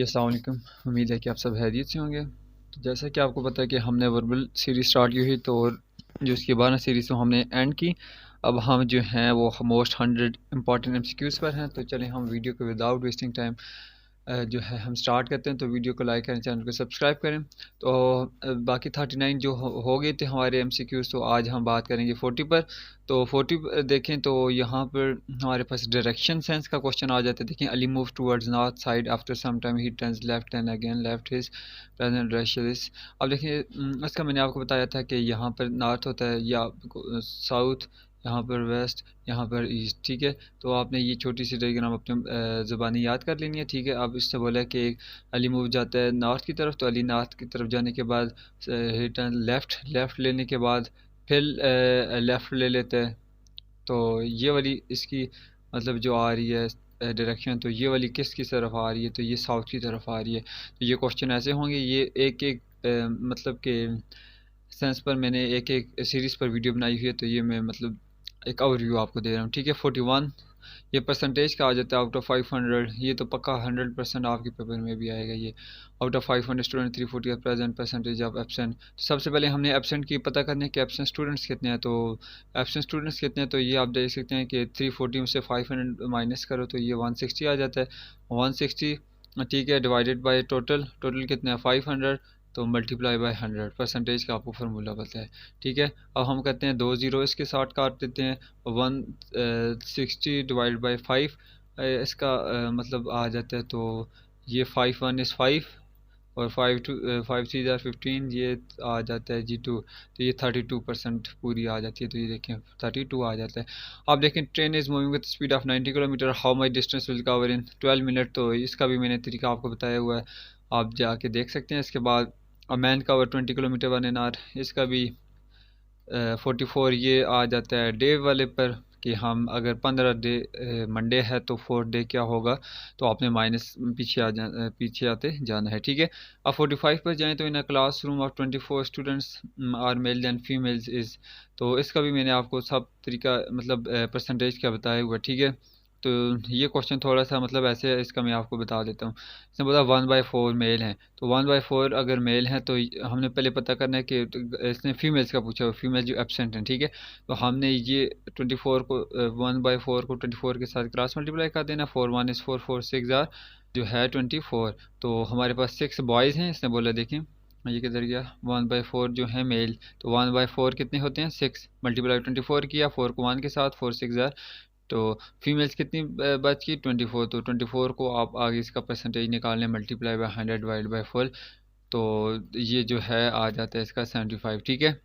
अस्सलाम वालेकुम। उम्मीद है कि आप सब खैरियत से होंगे। तो जैसा कि आपको पता है कि हमने वर्बल सीरीज़ स्टार्ट की हुई, तो जो उसकी 12 सीरीज़ तो हमने एंड की। अब हम जो हैं वो मोस्ट 100 इंपॉर्टेंट एमसीक्यूज़ पर हैं। तो चलें हम वीडियो को विदाउट वेस्टिंग टाइम जो है हम स्टार्ट करते हैं। तो वीडियो को लाइक करें, चैनल को सब्सक्राइब करें। तो बाकी 39 जो हो गए थे हमारे एमसीक्यूज़, तो आज हम बात करेंगे 40 पर। तो 40 पर देखें तो यहाँ पर हमारे पास डायरेक्शन सेंस का क्वेश्चन आ जाता है। देखें, Ali move towards north side after some time he turns left and again left his present रशियस। अब देखिए, इसका मैंने आपको बताया था कि यहाँ पर नॉर्थ होता है या साउथ, यहाँ पर वेस्ट, यहाँ पर ईस्ट। ठीक है, तो आपने ये छोटी सी डायग्राम अपने ज़ुबानी याद कर लेनी है। ठीक है, अब इससे बोला है कि अली मूव जाता है नॉर्थ की तरफ, तो अली नॉर्थ की तरफ जाने के बाद रिटर्न लेफ़्ट, लेफ़्ट लेने के बाद फिर लेफ़्ट ले लेते हैं। तो ये वाली इसकी मतलब जो आ रही है डायरेक्शन, तो ये वाली किस तरफ आ रही है, तो ये साउथ की तरफ आ रही है। तो ये क्वेश्चन ऐसे होंगे, ये एक एक मतलब के सेंस पर मैंने एक एक सीरीज़ पर वीडियो बनाई हुई है। तो ये मैं मतलब एक ओवरव्यू आपको दे रहा हूँ। ठीक है, 41 ये परसेंटेज का आ जाता है आउट ऑफ 500। ये तो पक्का 100% आपके पेपर में भी आएगा। ये out of 500 student 340 present percentage of absent. तो सबसे पहले हमने एब्सेंट की पता करने कि एब्सेंट स्टूडेंट्स कितने हैं। तो एब्सेंट स्टूडेंट्स कितने हैं, तो ये आप देख सकते हैं कि 340 में से 500 माइनस करो तो ये 160 आ जाता है। 160 ठीक है, डिवाइडेड बाय टोटल, टोटल कितना है 500, तो मल्टीप्लाई बाय 100 परसेंटेज का आपको फार्मूला पता है। ठीक है, अब हम कहते हैं 2 ज़ीरो इसके साथ काट देते हैं। 160 डिवाइड बाई 5 इसका मतलब आ जाता है। तो ये 5 1 इज़ 5 और 5 3 ज़ार 15, ये आ जाता है जी 2। तो ये 32% पूरी आ जाती है। तो ये देखें 32 आ जाता है। आप देखें, train is moving with speed of 90 kilometre, how much distance will cover in 12 minute. तो इसका भी मैंने तरीका आपको बताया हुआ है, आप जाके देख सकते हैं। इसके बाद a man cover 20 kilometre 1 an hour, इसका भी 44 ये आ जाता है डे वाले पर, कि हम अगर 15 डे मंडे है तो 4 डे क्या होगा, तो आपने माइनस पीछे आते जाना है। ठीक है, अब 45 पर जाएं तो in a class room of 24 students are male than females is. तो इसका भी मैंने आपको सब तरीका मतलब परसेंटेज का बताया हुआ। ठीक है, तो ये क्वेश्चन थोड़ा सा मतलब ऐसे है, इसका मैं आपको बता देता हूँ। इसने बोला 1/4 मेल हैं, तो 1/4 अगर मेल हैं तो हमने पहले पता करना है कि इसने फीमेल्स का पूछा हुआ, फीमेल जो एब्सेंट हैं। ठीक है, तो हमने ये 24 को 1/4 को 24 के साथ क्रॉस मल्टीप्लाई कर देना। 4 1 इज़ 4 4 6 ज़ार जो है 24। तो हमारे पास 6 बॉयज़ हैं। इसने बोला देखें ये किधर गया, 1/4 जो है मेल, तो 1/4 कितने होते हैं 6, मल्टीप्लाई 24 किया 4 को 1 के साथ, 4 6 ज़ार। तो फीमेल्स कितनी बच की 24, तो 24 को आप आगे इसका परसेंटेज निकालने, मल्टीप्लाई बाय 100 डिवाइड बाय 4, तो ये जो है आ जाता है इसका 75। ठीक है,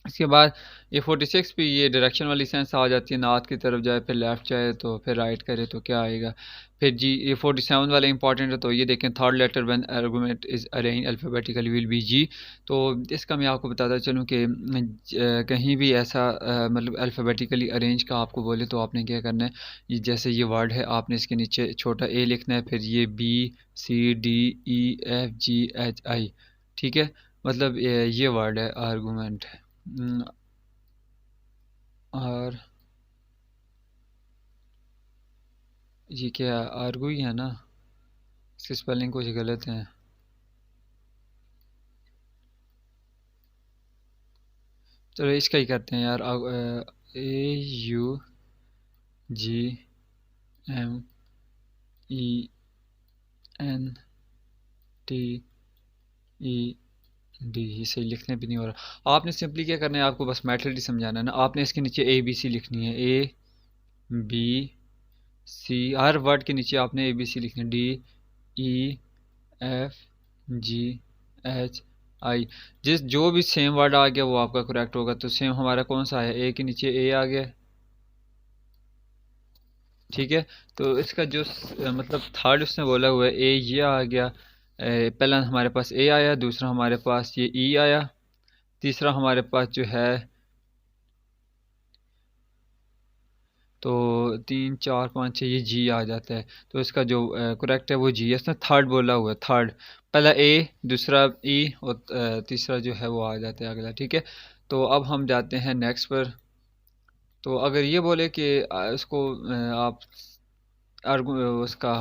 इसके बाद ये 46 पे ये डायरेक्शन वाली सेंस आ जाती है, नॉर्थ की तरफ जाए फिर लेफ़्ट जाए तो फिर राइट करे तो क्या आएगा। फिर जी ये 47 वाला इंपॉर्टेंट है। तो ये देखें, third letter when argument is arrange alphabetically will be G. तो इसका मैं आपको बताता चलूँ कि कहीं भी ऐसा मतलब अल्फ़ाबेटिकली अरेंज का आपको बोले तो आपने क्या करना है, ये जैसे ये वर्ड है आपने इसके नीचे छोटा ए लिखना है, फिर ये B C D E F G H I. ठीक है, मतलब ये वर्ड है आर्गूमेंट। और ये क्या आर्गू ही है ना, इसकी स्पेलिंग कुछ गलत है। चलो इसका ही करते हैं यार, AUGMENTED, ये सही लिखने भी नहीं हो रहा। आपने सिंपली क्या करना है, आपको बस मेथड ही समझाना है ना। आपने इसके नीचे ABC लिखनी है, ABC, हर वर्ड के नीचे आपने ABC लिखनी है, DEFGHI। जिस जो भी सेम वर्ड आ गया वो आपका करेक्ट होगा। तो सेम हमारा कौन सा है, ए के नीचे ए आ गया। ठीक है, तो इसका जो मतलब थर्ड उसने बोला हुआ है ए, ये आ गया। पहला हमारे पास ए आया, दूसरा हमारे पास ये ई आया, तीसरा हमारे पास जो है, तो 3 4 5 6 ये जी आ जाता है। तो इसका जो करेक्ट है वो जी है। इसने थर्ड बोला हुआ है, थर्ड, पहला ए, दूसरा ई और तीसरा जो है वो आ जाता है अगला। ठीक है, तो अब हम जाते हैं नेक्स्ट पर। तो अगर ये बोले कि इसको आप उसका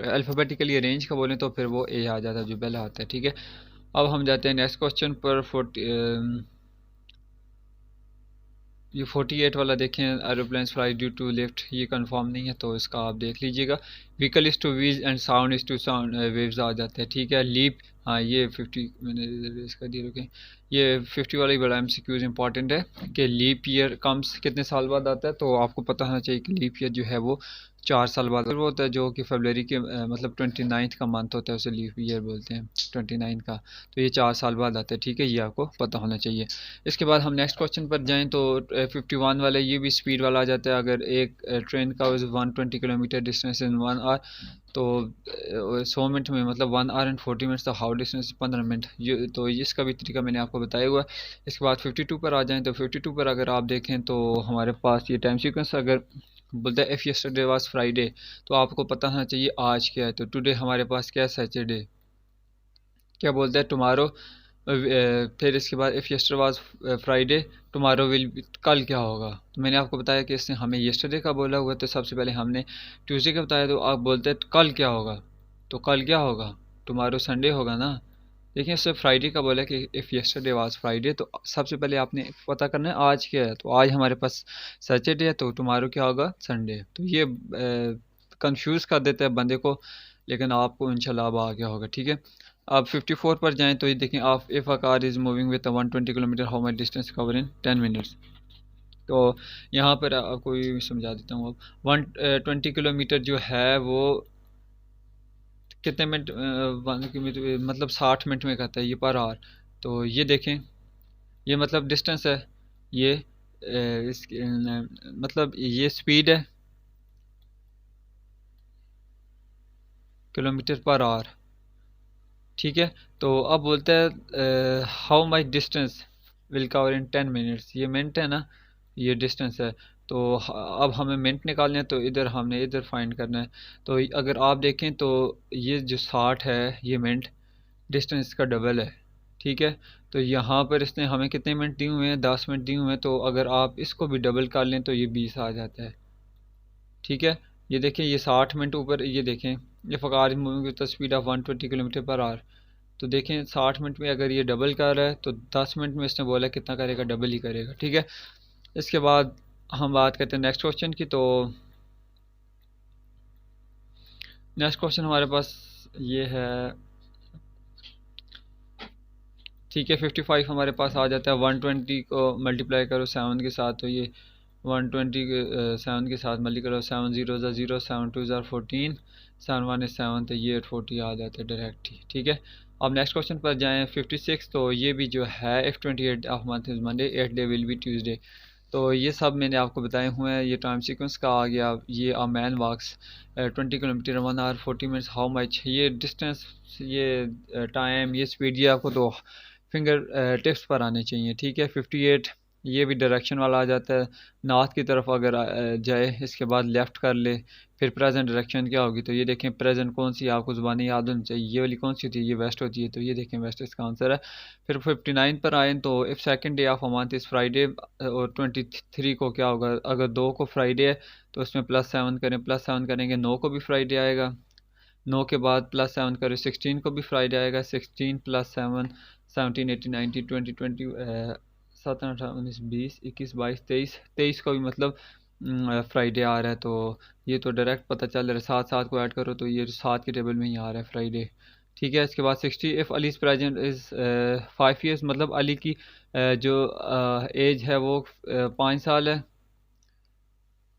अल्फ़ाबेटिकली अरेंज का बोलें तो फिर वो ए आ जाता है जो पहले आता है, ठीक है। अब हम जाते हैं नेक्स्ट क्वेश्चन पर। ये 48 वाला देखें, aeroplane fly due to lift, ये कंफर्म नहीं है तो इसका आप देख लीजिएगा। Vehicle is to wheels and sound is to sound, waves आ जाते हैं, ठीक है। लीप, हाँ ये 50 मैंने इसका दिया, रुके। ये 50 वाला ही बड़ा MCQs इंपॉर्टेंट है कि लीप ईयर कम्स कितने साल बाद आता है, तो आपको पता होना चाहिए कि लीप ईयर जो है वो 4 साल बाद वो होता है, जो कि फरवरी के मतलब 29 का मंथ होता है, उसे लीप ईयर बोलते हैं 29 का। तो ये 4 साल बाद आता है, ठीक है, ये आपको पता होना चाहिए। इसके बाद हम नेक्स्ट क्वेश्चन पर जाएं तो 51 वाला, ये भी स्पीड वाला आ जाता है। अगर एक ट्रेन का 120 किलोमीटर डिस्टेंस इन 1 आवर, तो 100 मिनट में मतलब 1 आवर एंड 40 मिनट्स, तो हाउ डिस्टेंस 15 मिनट, ये तो इसका भी तरीका मैंने आपको बताया हुआ है। इसके बाद 52 पर आ जाएं तो 52 पर अगर आप देखें तो हमारे पास ये टाइम सीक्वेंस अगर बोलते हैं इफ़ यस्टरडे वाज फ्राइडे, तो आपको पता होना चाहिए आज क्या है। तो टुडे हमारे पास क्या है, सैटरडे। क्या बोलते हैं टुमारो, फिर इसके बाद if यस्टर was Friday, tomorrow will, कल क्या होगा। तो मैंने आपको बताया कि इसने हमें यस्टरडे का बोला हुआ, तो सबसे पहले हमने ट्यूसडे का बताया, तो आप बोलते हैं कल क्या होगा। तो कल क्या होगा, टुमारो संडे होगा ना। देखिए इससे फ्राइडे का बोला कि इफ़ यस्टरडे वाज फ्राइडे, तो सबसे पहले आपने पता करना है आज क्या है। तो आज हमारे पास सैटरडे है, तो टुमारो क्या होगा, संडे। तो ये कंफ्यूज कर देता है बंदे को, लेकिन आपको इंशाल्लाह अब आ गया होगा, ठीक है। अब 54 पर जाएं तो ये देखें, आप if a car is moving with 120 kilometre, how much distance cover in 10 minutes. तो यहाँ पर आपको ये समझा देता हूँ। अब 120 किलोमीटर जो है वो कितने मिनट, मतलब 60 मिनट में कहता है ये पर आवर। तो ये देखें, ये मतलब डिस्टेंस है, ये मतलब ये स्पीड है किलोमीटर पर आवर, ठीक है। तो अब बोलते हैं how much distance will cover in 10 minutes, ये मिनट है ना, ये डिस्टेंस है। तो अब हमें मिनट निकालने हैं, तो इधर हमने इधर फाइंड करना है। तो अगर आप देखें तो ये जो 60 है ये मिनट, डिस्टेंस इसका डबल है, ठीक है। तो यहाँ पर इसने हमें कितने मिनट दिए हुए हैं, 10 मिनट दिए हुए हैं। तो अगर आप इसको भी डबल कर लें तो ये 20 आ जाता है, ठीक है। ये देखें, ये 60 मिनट ऊपर, ये देखें, ये car moving with the speed of 120 kilometre per hour. तो देखें 60 मिनट में अगर ये डबल कर रहा है, तो 10 मिनट में इसने बोला कितना करेगा, डबल ही करेगा, ठीक है। इसके बाद हम बात करते हैं नेक्स्ट क्वेश्चन की। तो नेक्स्ट क्वेश्चन हमारे पास ये है, ठीक है। 55 हमारे पास आ जाता है, 120 को मल्टीप्लाई करो 7 के साथ, तो ये 120 7 के साथ मल्टी करो, 7 0 0, 7 2 14, 7 1 is 7, तो ये 40 आ जाता है डायरेक्ट ही, ठीक है। अब नेक्स्ट क्वेश्चन पर जाएं 56। तो ये भी जो है if 28 of month is Monday, 8 day will be Tuesday. तो ये सब मैंने आपको बताए हुए हैं। ये टाइम सीक्वेंस का आ गया। ये a man walks 20 kilometre 1 hour 40 minutes, how much, ये डिस्टेंस, ये टाइम, ये स्पीड, ये आपको तो फिंगर टिप्स पर आने चाहिए, ठीक है। 58 ये भी डायरेक्शन वाला आ जाता है, नॉर्थ की तरफ अगर जाए, इसके बाद लेफ़्ट कर ले, फिर प्रेजेंट डायरेक्शन क्या होगी। तो ये देखें प्रेजेंट कौन सी आपको ज़ुबानी याद होनी चाहिए, ये वाली कौन सी होती है, ये वेस्ट होती है, तो ये देखें वेस्ट इसका आंसर है। फिर 59 पर आए तो if second day of a month is Friday, और 23 को क्या होगा, अगर 2 को फ्राइडे है तो उसमें +7 करें, +7 करेंगे 9 को भी फ्राइडे आएगा, 9 के बाद +7 करें 16 को भी फ्राइडे आएगा, 16 +7 17 18 19 20 20 17 18 19 20 21 22 23, 23 को भी मतलब फ्राइडे आ रहा है। तो ये तो डायरेक्ट पता चल रहा है, 7 7 को ऐड करो तो ये 7 के टेबल में ही आ रहा है फ्राइडे, ठीक है। इसके बाद 60 if Ali present is 5 years, मतलब अली की जो एज है वो 5 साल है,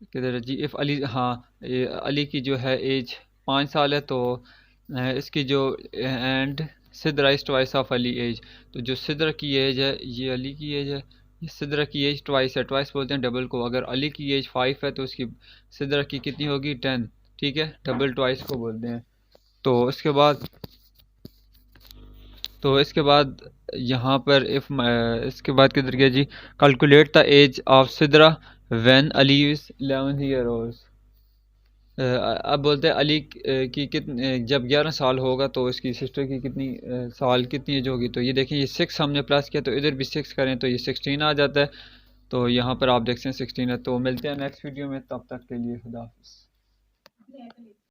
किधर है जी, इफ़ अली, हाँ, अली की जो है एज 5 साल है, तो इसकी जो and Sidra is twice of Ali age. तो जो सिदरा की एज है ये अली की एज है, ये सिदरा की एज ट्वाइस है, ट्वाइस बोलते हैं डबल को। अगर अली की एज 5 है तो उसकी सिदरा की कितनी होगी, 10, ठीक है, डबल ट्वाइस को बोलते हैं। तो इसके बाद यहाँ पर इफ़ इसके बाद किधर गया जी, calculate the age of Sidra when Ali is 11 year old. अब बोलते हैं अली की कितने, जब 11 साल होगा तो इसकी सिस्टर की कितनी साल कितनी एज होगी। तो ये देखें, ये 6 हमने प्लस किया, तो इधर भी 6 करें तो ये 16 आ जाता है। तो यहाँ पर आप देखते हैं 16 है। तो मिलते हैं नेक्स्ट वीडियो में, तब तक के लिए खुदा हाफिज़।